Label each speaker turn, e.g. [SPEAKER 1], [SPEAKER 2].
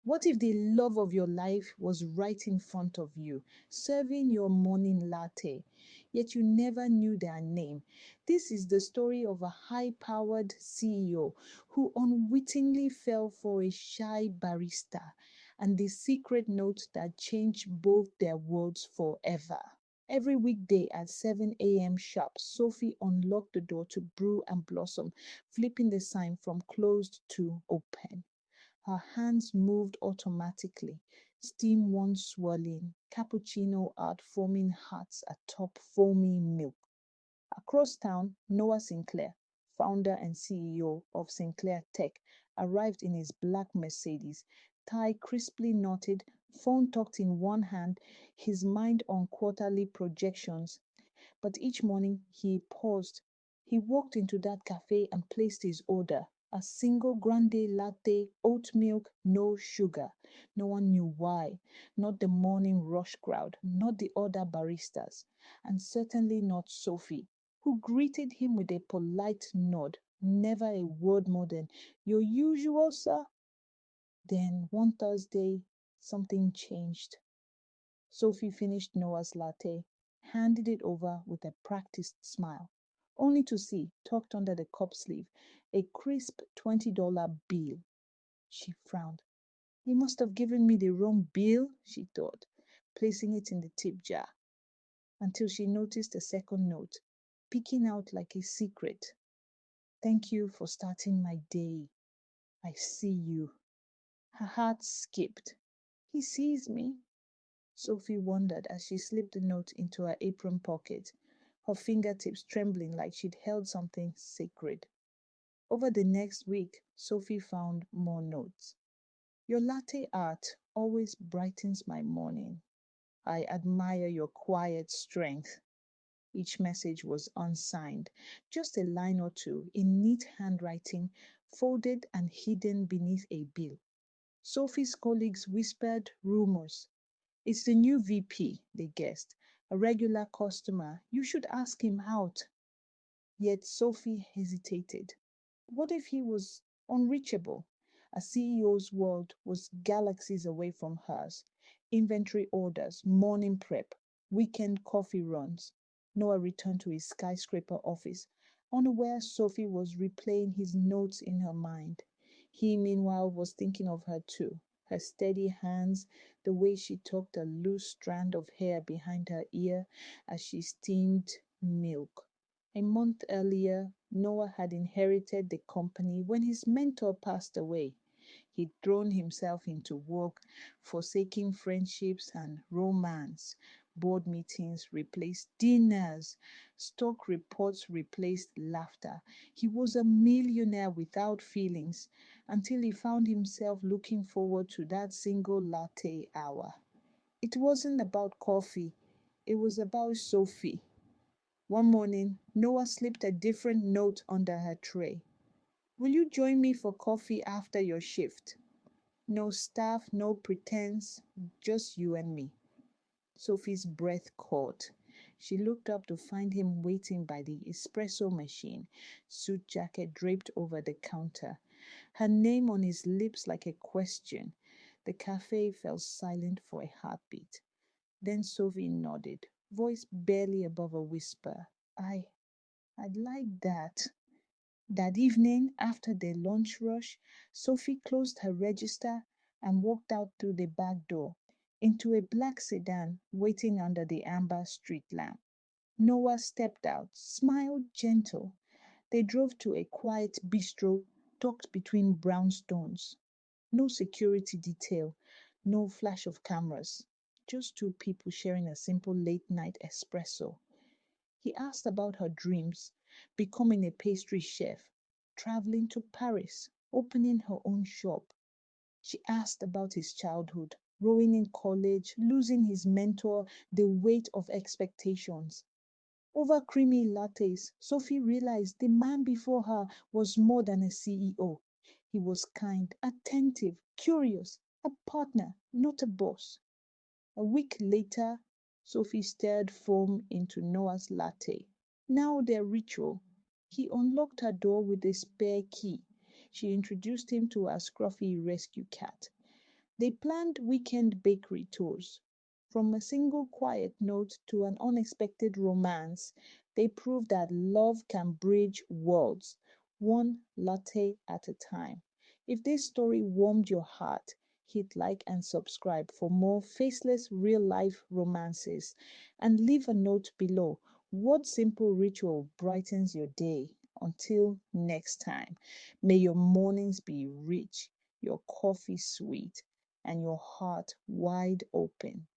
[SPEAKER 1] What if the love of your life was right in front of you, serving your morning latte, yet you never knew their name? This is the story of a high powered CEO who unwittingly fell for a shy barista and the secret note that changed both their worlds forever. Every weekday at 7 a.m. sharp, Sophie unlocked the door to brew and blossom, flipping the sign from closed to open. Her hands moved automatically, steam once swirling, cappuccino art forming hearts atop foamy milk. Across town, Noah Sinclair, founder and CEO of Sinclair Tech, arrived in his black Mercedes, tie crisply knotted, phone tucked in one hand, his mind on quarterly projections. But each morning he paused. He walked into that cafe and placed his order. A single grande latte, oat milk, no sugar. No one knew why. Not the morning rush crowd, not the other baristas, and certainly not Sophie, who greeted him with a polite nod, never a word more than, "Your usual, sir." Then one Thursday, something changed. Sophie finished Noah's latte, handed it over with a practiced smile, only to see, tucked under the cup sleeve, a crisp $20 bill. She frowned. "He must have given me the wrong bill," she thought, placing it in the tip jar, until she noticed a second note, peeking out like a secret. "Thank you for starting my day. I see you." Her heart skipped. He sees me. Sophie wondered as she slipped the note into her apron pocket, her fingertips trembling like she'd held something sacred. Over the next week, Sophie found more notes. "Your latte art always brightens my morning. I admire your quiet strength." Each message was unsigned, just a line or two in neat handwriting, folded and hidden beneath a bill. Sophie's colleagues whispered rumors. "It's the new VP," they guessed. "A regular customer. You should ask him out." Yet Sophie hesitated. What if he was unreachable? A CEO's world was galaxies away from hers. Inventory orders, morning prep, weekend coffee runs. Noah returned to his skyscraper office, unaware Sophie was replaying his notes in her mind. He, meanwhile, was thinking of her too. Her steady hands, the way she tucked a loose strand of hair behind her ear as she steamed milk. A month earlier, Noah had inherited the company when his mentor passed away. He'd thrown himself into work, forsaking friendships and romance. Board meetings replaced dinners, stock reports replaced laughter. He was a millionaire without feelings until he found himself looking forward to that single latte hour. It wasn't about coffee, it was about Sophie. One morning, Noah slipped a different note under her tray. "Will you join me for coffee after your shift?" No staff, no pretense, just you and me. Sophie's breath caught. She looked up to find him waiting by the espresso machine, suit jacket draped over the counter, her name on his lips like a question. The cafe fell silent for a heartbeat. Then Sophie nodded, voice barely above a whisper. I'd like that." That evening, after the lunch rush, Sophie closed her register and walked out through the back door into a black sedan waiting under the amber street lamp. Noah stepped out, smiled gentle. They drove to a quiet bistro tucked between brownstones. No security detail, no flash of cameras, just two people sharing a simple late night espresso. He asked about her dreams, becoming a pastry chef, traveling to Paris, opening her own shop. She asked about his childhood, rowing in college, losing his mentor, the weight of expectations. Over creamy lattes, Sophie realized the man before her was more than a CEO. He was kind, attentive, curious, a partner, not a boss. A week later, Sophie stirred foam into Noah's latte. Now their ritual. He unlocked her door with a spare key. She introduced him to her scruffy rescue cat. They planned weekend bakery tours. From a single quiet note to an unexpected romance, they proved that love can bridge worlds, one latte at a time. If this story warmed your heart, hit like and subscribe for more faceless real life romances. And leave a note below. What simple ritual brightens your day? Until next time, may your mornings be rich, your coffee sweet, and your heart wide open.